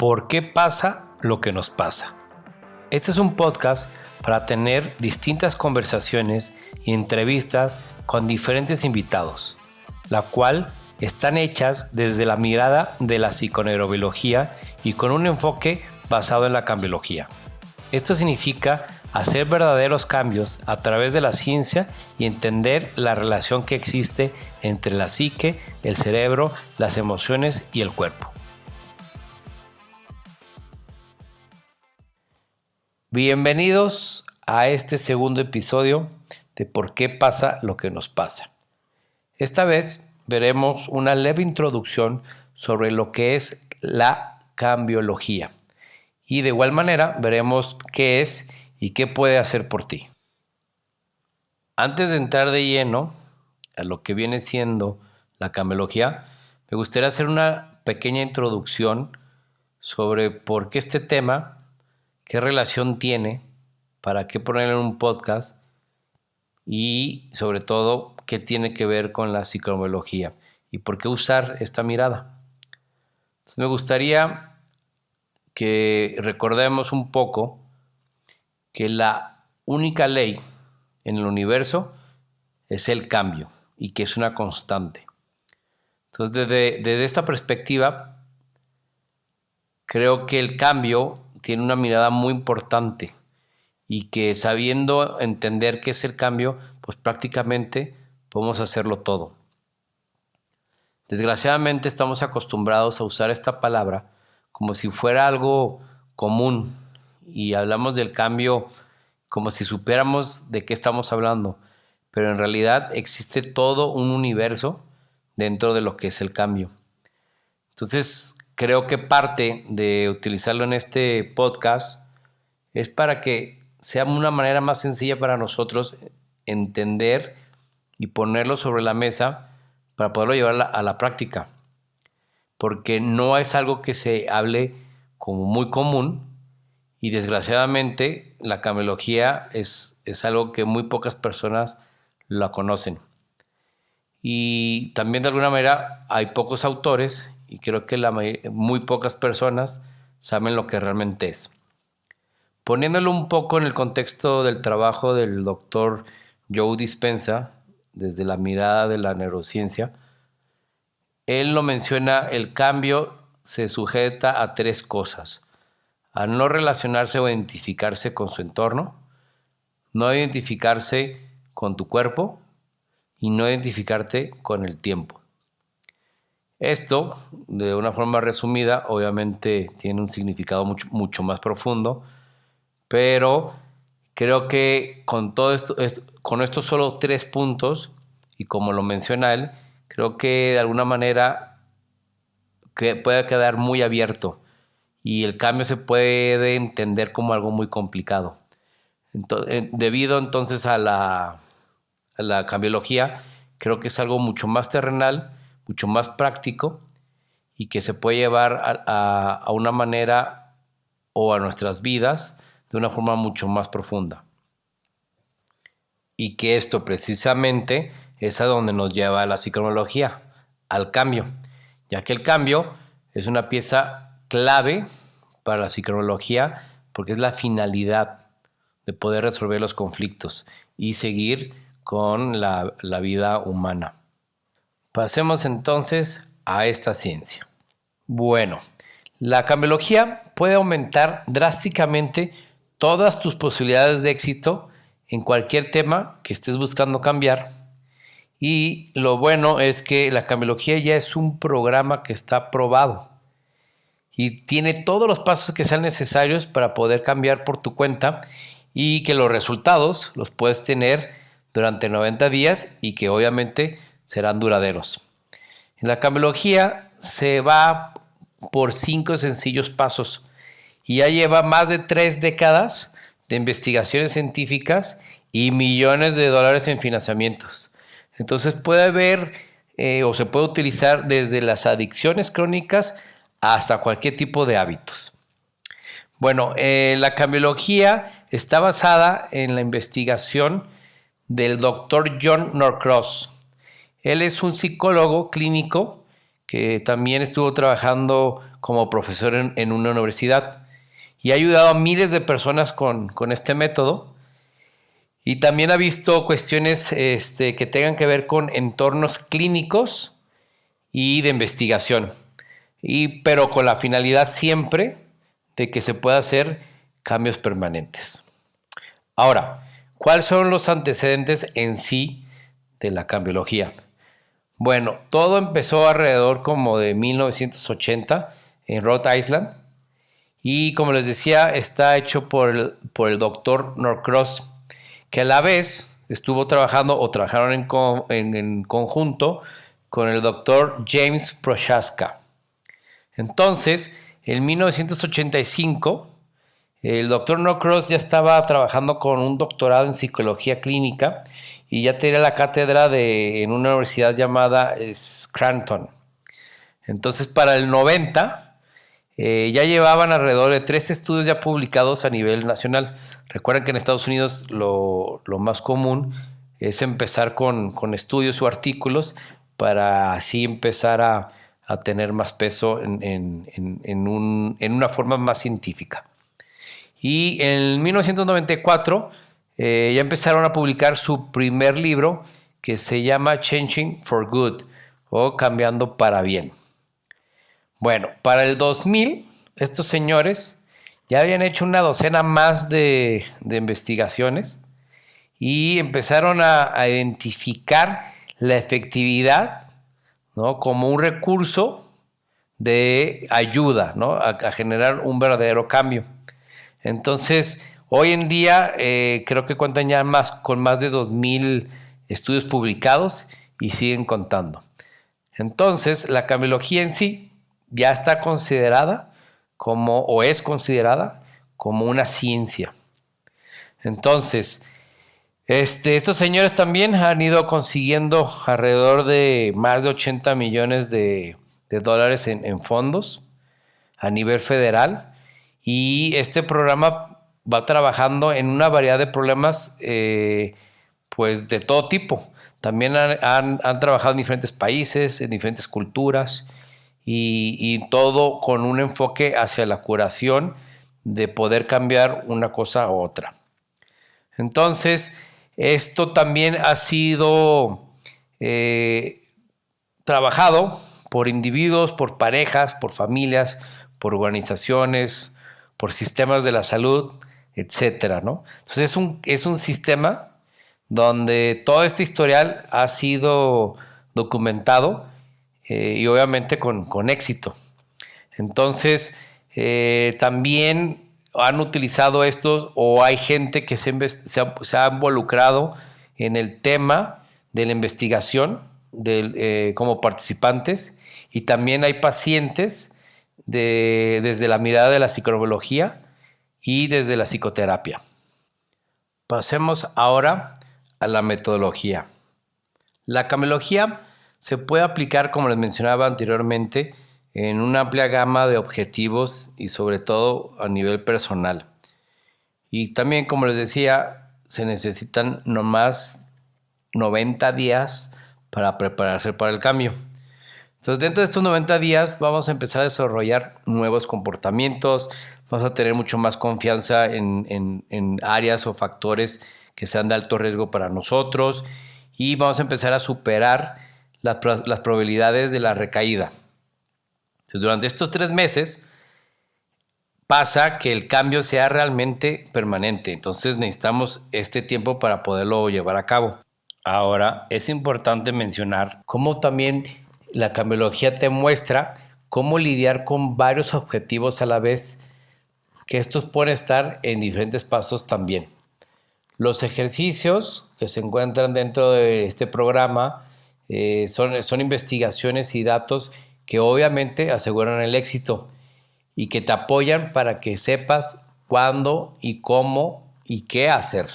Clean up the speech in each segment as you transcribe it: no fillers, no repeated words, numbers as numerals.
¿Por qué pasa lo que nos pasa? Este es un podcast para tener distintas conversaciones y entrevistas con diferentes invitados, la cual están hechas desde la mirada de la psiconeurobiología y con un enfoque basado en la cambiología. Esto significa hacer verdaderos cambios a través de la ciencia y entender la relación que existe entre la psique, el cerebro, las emociones y el cuerpo. Bienvenidos a este segundo episodio de ¿Por qué pasa lo que nos pasa? Esta vez veremos una leve introducción sobre lo que es la cambiología y de igual manera veremos qué es y qué puede hacer por ti. Antes de entrar de lleno a lo que viene siendo la cambiología, me gustaría hacer una pequeña introducción sobre por qué este tema, qué relación tiene, para qué ponerlo en un podcast y sobre todo qué tiene que ver con la psicobiología y por qué usar esta mirada. Entonces, me gustaría que recordemos un poco que la única ley en el universo es el cambio y que es una constante. Entonces, desde esta perspectiva, creo que el cambio tiene una mirada muy importante y que sabiendo entender qué es el cambio, pues prácticamente podemos hacerlo todo. Desgraciadamente estamos acostumbrados a usar esta palabra como si fuera algo común y hablamos del cambio como si supiéramos de qué estamos hablando, pero en realidad existe todo un universo dentro de lo que es el cambio. Entonces, creo que parte de utilizarlo en este podcast es para que sea una manera más sencilla para nosotros entender y ponerlo sobre la mesa para poderlo llevar a la práctica. Porque no es algo que se hable como muy común y desgraciadamente la cambiología es algo que muy pocas personas la conocen. Y también de alguna manera hay pocos autores y creo que muy pocas personas saben lo que realmente es. Poniéndolo un poco en el contexto del trabajo del doctor Joe Dispenza, desde la mirada de la neurociencia, él lo menciona, el cambio se sujeta a tres cosas: a no relacionarse o identificarse con su entorno, no identificarse con tu cuerpo y no identificarte con el tiempo. Esto, de una forma resumida, obviamente tiene un significado mucho más profundo, pero creo que con todo esto, con estos solo 3 puntos, y como lo menciona él, creo que de alguna manera que puede quedar muy abierto y el cambio se puede entender como algo muy complicado. Debido entonces a la cambiología, creo que es algo mucho más terrenal, mucho más práctico y que se puede llevar a una manera o a nuestras vidas de una forma mucho más profunda. Y que esto precisamente es a donde nos lleva la psicobiología, al cambio, ya que el cambio es una pieza clave para la psicobiología porque es la finalidad de poder resolver los conflictos y seguir con la vida humana. Pasemos entonces a esta ciencia. Bueno, la cambiología puede aumentar drásticamente todas tus posibilidades de éxito en cualquier tema que estés buscando cambiar. Y lo bueno es que la cambiología ya es un programa que está probado y tiene todos los pasos que sean necesarios para poder cambiar por tu cuenta y que los resultados los puedes tener durante 90 días y que obviamente serán duraderos. En la cambiología se va por 5 sencillos pasos y ya lleva más de 3 décadas de investigaciones científicas y millones de dólares en financiamientos. Entonces puede haber o se puede utilizar desde las adicciones crónicas hasta cualquier tipo de hábitos. Bueno, la cambiología está basada en la investigación del doctor John Norcross. Él es un psicólogo clínico que también estuvo trabajando como profesor en una universidad y ha ayudado a miles de personas con este método. Y también ha visto cuestiones que tengan que ver con entornos clínicos y de investigación, pero con la finalidad siempre de que se pueda hacer cambios permanentes. Ahora, ¿cuáles son los antecedentes en sí de la cambiología? Bueno, todo empezó alrededor como de 1980 en Rhode Island y como les decía, está hecho por el doctor Norcross, que a la vez estuvo trabajando o trabajaron en conjunto con el doctor James Prochaska. Entonces, en 1985, el doctor Norcross ya estaba trabajando con un doctorado en psicología clínica y ya tenía la cátedra en una universidad llamada Scranton. Entonces, para el 90, ya llevaban alrededor de 3 estudios ya publicados a nivel nacional. Recuerden que en Estados Unidos lo más común es empezar con estudios o artículos para así empezar a tener más peso en una forma más científica. Y en 1994 ya empezaron a publicar su primer libro que se llama Changing for Good o Cambiando para Bien. Bueno, para el 2000 estos señores ya habían hecho una docena más de investigaciones y empezaron a identificar la efectividad, ¿no?, como un recurso de ayuda, ¿no?, a generar un verdadero cambio. Entonces, hoy en día creo que cuentan ya con más de 2000 estudios publicados y siguen contando. Entonces, la cambiología en sí ya está considerada es considerada como una ciencia. Entonces, estos señores también han ido consiguiendo alrededor de más de 80 millones de dólares en fondos a nivel federal. Y este programa va trabajando en una variedad de problemas pues de todo tipo. También han trabajado en diferentes países, en diferentes culturas y todo con un enfoque hacia la curación de poder cambiar una cosa a otra. Entonces, esto también ha sido trabajado por individuos, por parejas, por familias, por organizaciones, por sistemas de la salud, etcétera, ¿no? Entonces es un sistema donde todo este historial ha sido documentado y obviamente con éxito. Entonces también han utilizado estos o hay gente que se ha involucrado en el tema de la investigación como participantes y también hay pacientes desde la mirada de la psicología y desde la psicoterapia. Pasemos ahora a la metodología. La cambiología se puede aplicar, como les mencionaba anteriormente, en una amplia gama de objetivos y sobre todo a nivel personal. Y también, como les decía, se necesitan nomás 90 días para prepararse para el cambio. Entonces, dentro de estos 90 días vamos a empezar a desarrollar nuevos comportamientos, vamos a tener mucho más confianza en áreas o factores que sean de alto riesgo para nosotros y vamos a empezar a superar las probabilidades de la recaída. Entonces, durante estos 3 meses pasa que el cambio sea realmente permanente, entonces necesitamos este tiempo para poderlo llevar a cabo. Ahora, es importante mencionar cómo también la cambiología te muestra cómo lidiar con varios objetivos a la vez, que estos pueden estar en diferentes pasos también. Los ejercicios que se encuentran dentro de este programa son investigaciones y datos que obviamente aseguran el éxito y que te apoyan para que sepas cuándo y cómo y qué hacer.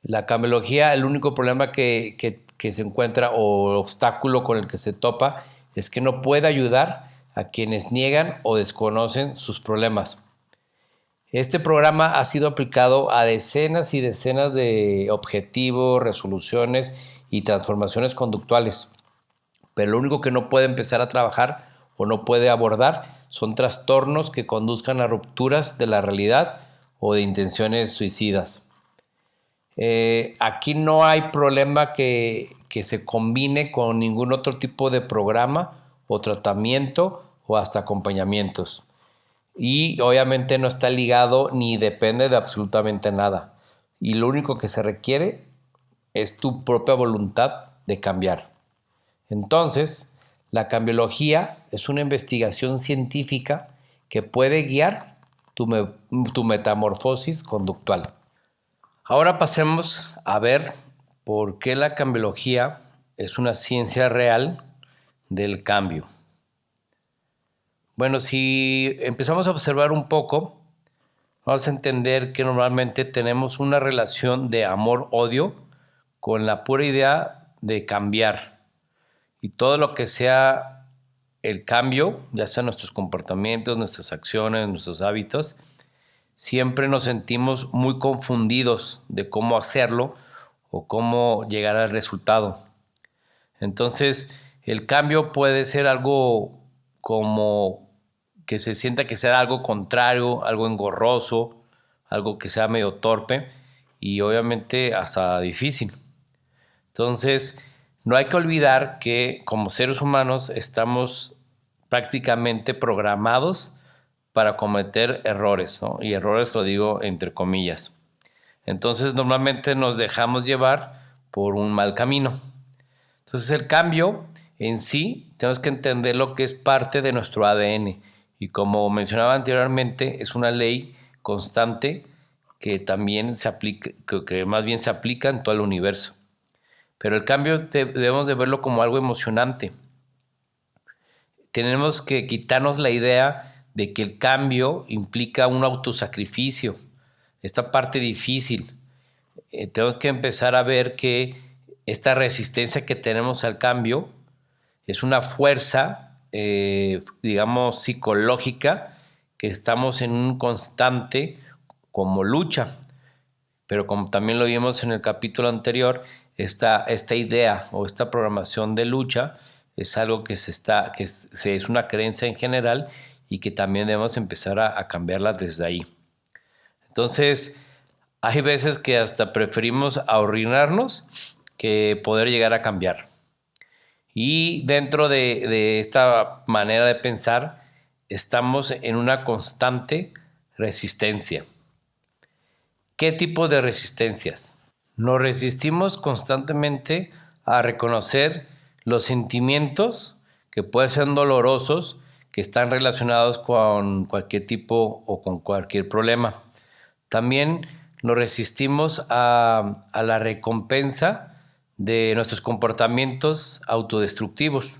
La cambiología, el único problema que se encuentra o obstáculo con el que se topa es que no puede ayudar a quienes niegan o desconocen sus problemas. Este programa ha sido aplicado a decenas y decenas de objetivos, resoluciones y transformaciones conductuales. Pero lo único que no puede empezar a trabajar o no puede abordar son trastornos que conduzcan a rupturas de la realidad o de intenciones suicidas. Aquí no hay problema que se combine con ningún otro tipo de programa o tratamiento o hasta acompañamientos. Y obviamente no está ligado ni depende de absolutamente nada. Y lo único que se requiere es tu propia voluntad de cambiar. Entonces, la cambiología es una investigación científica que puede guiar tu metamorfosis conductual. Ahora pasemos a ver por qué la cambiología es una ciencia real del cambio. Bueno, si empezamos a observar un poco, vamos a entender que normalmente tenemos una relación de amor-odio con la pura idea de cambiar. Y todo lo que sea el cambio, ya sea nuestros comportamientos, nuestras acciones, nuestros hábitos, siempre nos sentimos muy confundidos de cómo hacerlo o cómo llegar al resultado. Entonces, el cambio puede ser algo como que se sienta que sea algo contrario, algo engorroso, algo que sea medio torpe y obviamente hasta difícil. Entonces, no hay que olvidar que como seres humanos estamos prácticamente programados para cometer errores, ¿no? Y errores lo digo entre comillas. Entonces, normalmente nos dejamos llevar por un mal camino. Entonces, el cambio en sí, tenemos que entender lo que es parte de nuestro ADN. Y como mencionaba anteriormente, es una ley constante que también se aplica, que más bien se aplica en todo el universo. Pero el cambio debemos de verlo como algo emocionante. Tenemos que quitarnos la idea de que el cambio implica un autosacrificio, esta parte difícil. Tenemos que empezar a ver que esta resistencia que tenemos al cambio es una fuerza, digamos, psicológica, que estamos en un constante como lucha. Pero como también lo vimos en el capítulo anterior, esta idea o esta programación de lucha es algo que es una creencia en general y que también debemos empezar a cambiarla desde ahí. Entonces, hay veces que hasta preferimos arruinarnos que poder llegar a cambiar. Y dentro de esta manera de pensar, estamos en una constante resistencia. ¿Qué tipo de resistencias? Nos resistimos constantemente a reconocer los sentimientos que pueden ser dolorosos, que están relacionados con cualquier tipo o con cualquier problema. También nos resistimos a la recompensa de nuestros comportamientos autodestructivos.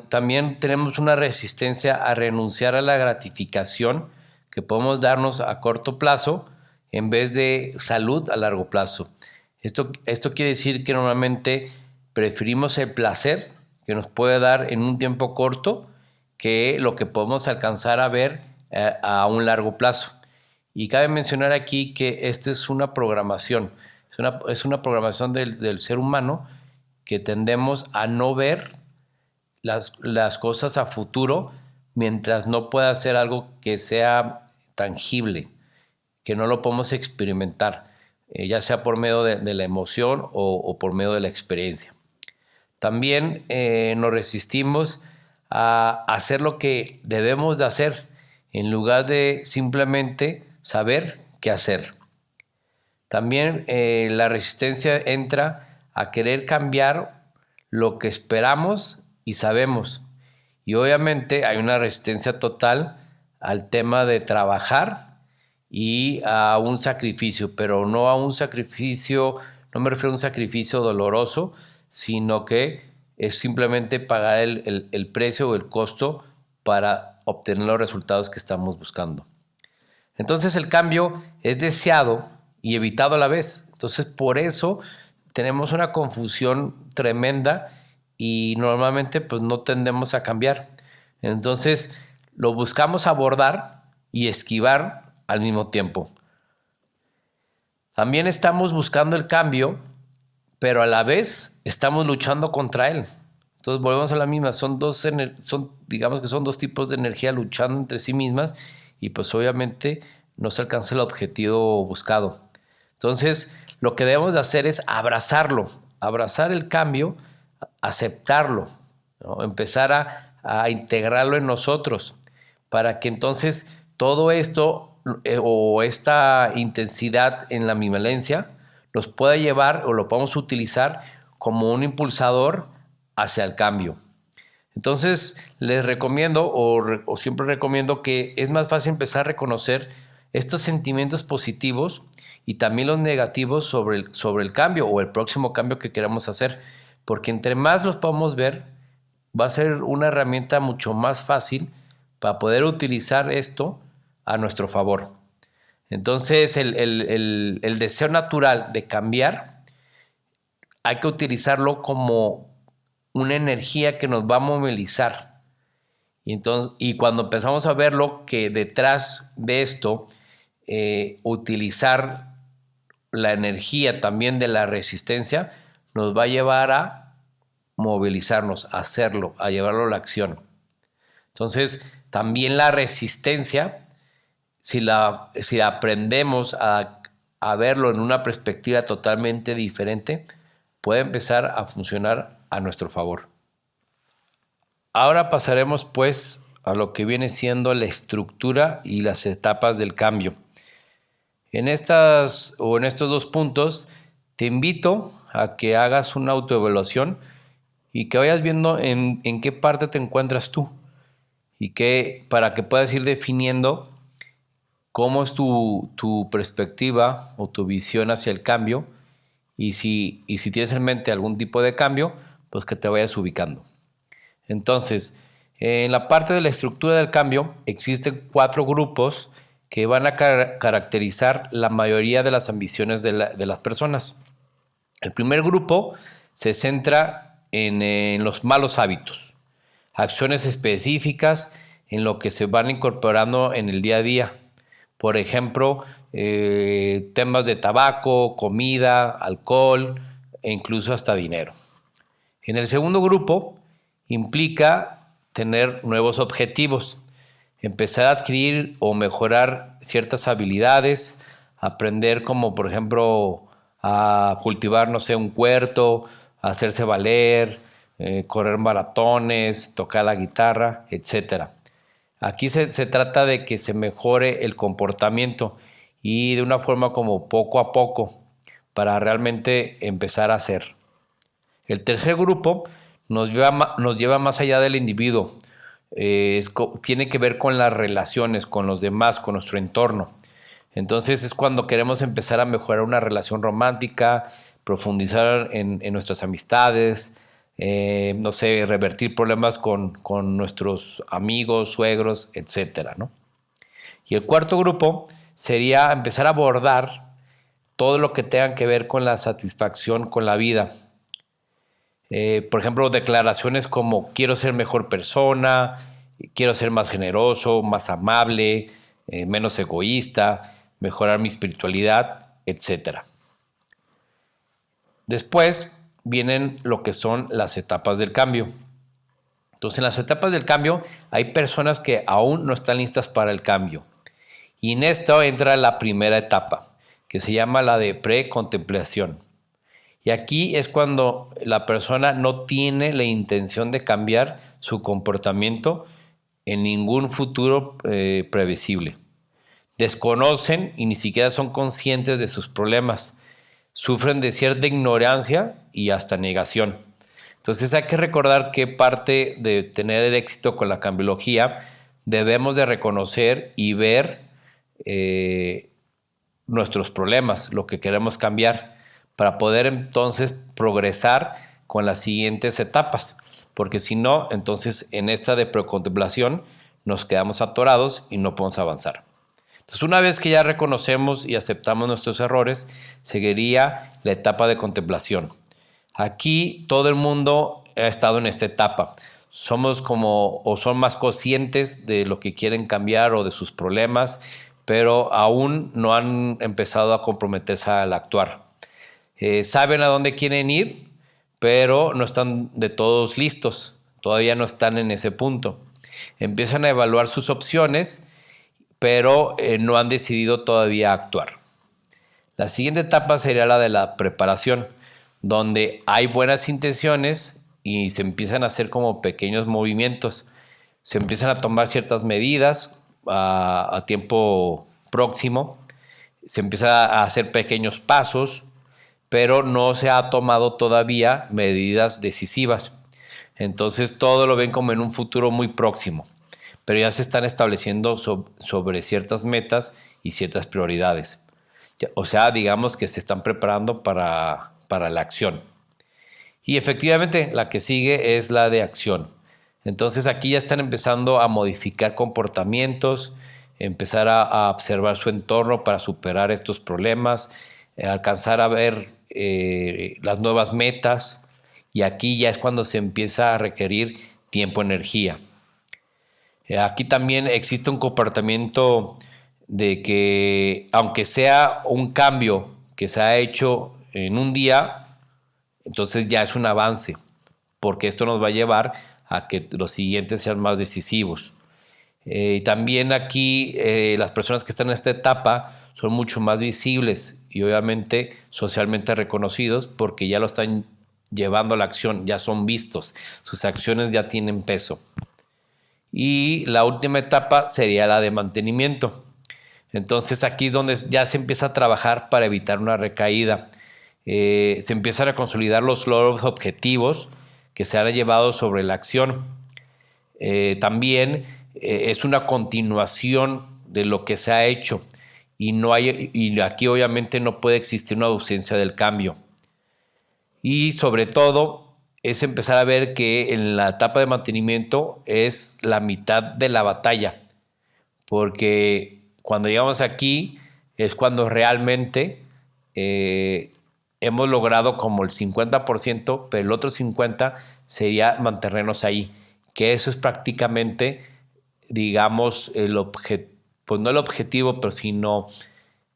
También tenemos una resistencia a renunciar a la gratificación que podemos darnos a corto plazo en vez de salud a largo plazo. Esto quiere decir que normalmente preferimos el placer que nos puede dar en un tiempo corto que lo que podemos alcanzar a ver a un largo plazo. Y cabe mencionar aquí que esta es una programación, es una programación del ser humano que tendemos a no ver las cosas a futuro mientras no pueda ser algo que sea tangible, que no lo podemos experimentar, ya sea por medio de la emoción o por medio de la experiencia. También nos resistimos a hacer lo que debemos de hacer en lugar de simplemente saber qué hacer. También la resistencia entra a querer cambiar lo que esperamos y sabemos. Y obviamente hay una resistencia total al tema de trabajar y a un sacrificio, pero no a un sacrificio, no me refiero a un sacrificio doloroso, sino que es simplemente pagar el precio o el costo para obtener los resultados que estamos buscando. Entonces el cambio es deseado y evitado a la vez. Entonces por eso tenemos una confusión tremenda y normalmente pues no tendemos a cambiar. Entonces lo buscamos abordar y esquivar al mismo tiempo. También estamos buscando el cambio, pero a la vez estamos luchando contra él. Entonces volvemos a la misma, digamos que son dos tipos de energía luchando entre sí mismas y pues obviamente no se alcanza el objetivo buscado. Entonces lo que debemos de hacer es abrazarlo, abrazar el cambio, aceptarlo, ¿no? Empezar a integrarlo en nosotros para que entonces todo esto o esta intensidad en la ambivalencia los pueda llevar o lo podamos utilizar como un impulsador hacia el cambio. Entonces les recomiendo o siempre recomiendo que es más fácil empezar a reconocer estos sentimientos positivos y también los negativos sobre el cambio o el próximo cambio que queramos hacer, porque entre más los podamos ver, va a ser una herramienta mucho más fácil para poder utilizar esto a nuestro favor. Entonces el deseo natural de cambiar hay que utilizarlo como una energía que nos va a movilizar. Y cuando empezamos a verlo, que detrás de esto, utilizar la energía también de la resistencia, nos va a llevar a movilizarnos, a hacerlo, a llevarlo a la acción. Entonces, también la resistencia, si la aprendemos a verlo en una perspectiva totalmente diferente, puede empezar a funcionar a nuestro favor. Ahora pasaremos pues a lo que viene siendo la estructura y las etapas del cambio. En estos dos puntos te invito a que hagas una autoevaluación y que vayas viendo en qué parte te encuentras tú y para que puedas ir definiendo cómo es tu perspectiva o tu visión hacia el cambio y si tienes en mente algún tipo de cambio, pues que te vayas ubicando. Entonces, en la parte de la estructura del cambio existen 4 grupos que van a caracterizar la mayoría de las ambiciones de las personas. El primer grupo se centra en los malos hábitos, acciones específicas en lo que se van incorporando en el día a día. Por ejemplo, temas de tabaco, comida, alcohol e incluso hasta dinero. En el segundo grupo implica tener nuevos objetivos, empezar a adquirir o mejorar ciertas habilidades, aprender como por ejemplo a cultivar, no sé, un huerto, a hacerse valer, correr maratones, tocar la guitarra, etc. Aquí se trata de que se mejore el comportamiento y de una forma como poco a poco para realmente empezar a hacer. El tercer grupo nos lleva más allá del individuo. Tiene que ver con las relaciones, con los demás, con nuestro entorno. Entonces es cuando queremos empezar a mejorar una relación romántica, profundizar en nuestras amistades, no sé, revertir problemas con nuestros amigos, suegros, etcétera, ¿no? Y el cuarto grupo sería empezar a abordar todo lo que tenga que ver con la satisfacción con la vida. Por ejemplo, declaraciones como quiero ser mejor persona, quiero ser más generoso, más amable, menos egoísta, mejorar mi espiritualidad, etc. Después vienen lo que son las etapas del cambio. Entonces, en las etapas del cambio hay personas que aún no están listas para el cambio. Y en esto entra la primera etapa, que se llama la de precontemplación. Y aquí es cuando la persona no tiene la intención de cambiar su comportamiento en ningún futuro previsible. Desconocen y ni siquiera son conscientes de sus problemas. Sufren de cierta ignorancia y hasta negación. Entonces hay que recordar que parte de tener el éxito con la cambiología debemos de reconocer y ver nuestros problemas, lo que queremos cambiar, para poder entonces progresar con las siguientes etapas, porque si no, entonces en esta de precontemplación nos quedamos atorados y no podemos avanzar. Entonces, una vez que ya reconocemos y aceptamos nuestros errores, seguiría la etapa de contemplación. Aquí todo el mundo ha estado en esta etapa. Somos son más conscientes de lo que quieren cambiar o de sus problemas, pero aún no han empezado a comprometerse al actuar. Saben a dónde quieren ir, pero no están de todos listos, todavía no están en ese punto. Empiezan a evaluar sus opciones, pero no han decidido todavía actuar. La siguiente etapa sería la de la preparación, donde hay buenas intenciones y se empiezan a hacer como pequeños movimientos. Se empiezan a tomar ciertas medidas a tiempo próximo, se empieza a hacer pequeños pasos, pero no se ha tomado todavía medidas decisivas. Entonces todo lo ven como en un futuro muy próximo, pero ya se están estableciendo sobre ciertas metas y ciertas prioridades. O sea, digamos que se están preparando para la acción. Y efectivamente, la que sigue es la de acción. Entonces aquí ya están empezando a modificar comportamientos, empezar a observar su entorno para superar estos problemas, alcanzar a ver las nuevas metas, y aquí ya es cuando se empieza a requerir tiempo, energía. Aquí también existe un comportamiento de que, aunque sea un cambio que se ha hecho en un día, entonces ya es un avance, porque esto nos va a llevar a que los siguientes sean más decisivos. También aquí las personas que están en esta etapa son mucho más visibles y obviamente socialmente reconocidos, porque ya lo están llevando a la acción, ya son vistos, sus acciones ya tienen peso. Y la última etapa sería la de mantenimiento. Entonces aquí es donde ya se empieza a trabajar para evitar una recaída. Se empiezan a consolidar los logros objetivos que se han llevado sobre la acción. También es una continuación de lo que se ha hecho, y aquí obviamente no puede existir una ausencia del cambio. Y sobre todo es empezar a ver que en la etapa de mantenimiento es la mitad de la batalla, porque cuando llegamos aquí es cuando realmente hemos logrado como el 50%, pero el otro 50% sería mantenernos ahí, que eso es prácticamente, digamos, pues no el objetivo, pero sino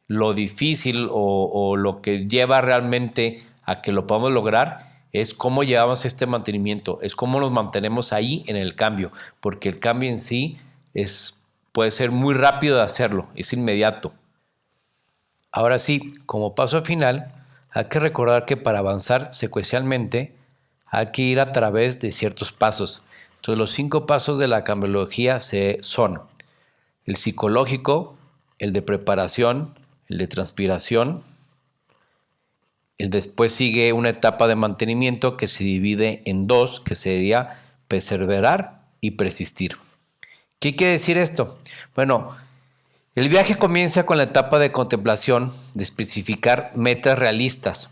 lo difícil o lo que lleva realmente a que lo podamos lograr, es cómo llevamos este mantenimiento, es cómo nos mantenemos ahí en el cambio, porque el cambio en sí puede ser muy rápido de hacerlo, es inmediato. Ahora sí, como paso final, hay que recordar que para avanzar secuencialmente hay que ir a través de ciertos pasos. Entonces los 5 pasos de la cambiología son el psicológico, el de preparación, el de transpiración. Después sigue una etapa de mantenimiento que se divide en 2, que sería perseverar y persistir. ¿Qué quiere decir esto? Bueno, el viaje comienza con la etapa de contemplación, de especificar metas realistas,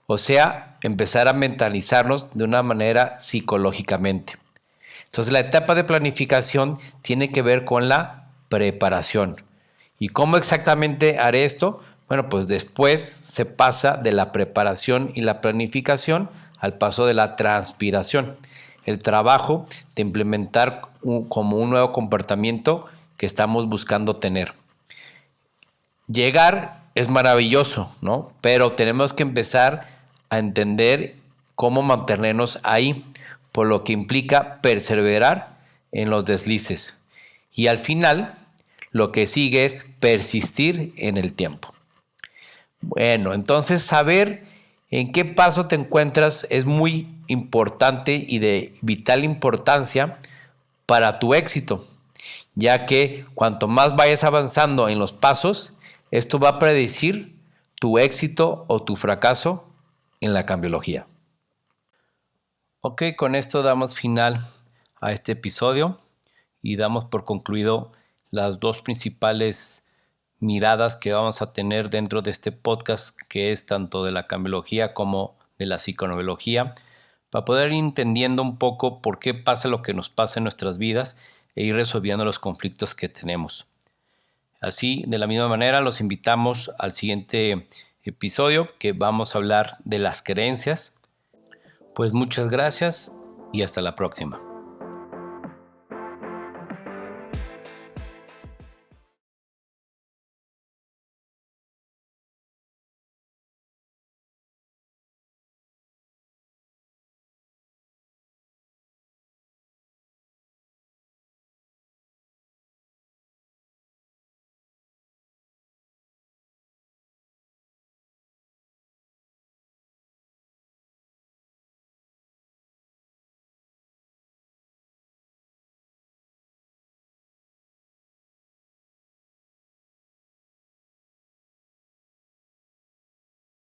o sea, empezar a mentalizarnos de una manera psicológicamente. Entonces la etapa de planificación tiene que ver con la preparación. ¿Y cómo exactamente haré esto? Bueno, pues después se pasa de la preparación y la planificación al paso de la transpiración, el trabajo de implementar como un nuevo comportamiento que estamos buscando tener. Llegar es maravilloso, ¿no? Pero tenemos que empezar a entender cómo mantenernos ahí, por lo que implica perseverar en los deslices. Y al final, lo que sigue es persistir en el tiempo. Bueno, entonces saber en qué paso te encuentras es muy importante y de vital importancia para tu éxito, ya que cuanto más vayas avanzando en los pasos, esto va a predecir tu éxito o tu fracaso en la cambiología. Ok, con esto damos final a este episodio y damos por concluido las 2 principales miradas que vamos a tener dentro de este podcast, que es tanto de la cambiología como de la psiconovelogía, para poder ir entendiendo un poco por qué pasa lo que nos pasa en nuestras vidas e ir resolviendo los conflictos que tenemos. Así, de la misma manera, los invitamos al siguiente episodio, que vamos a hablar de las creencias. Pues muchas gracias y hasta la próxima.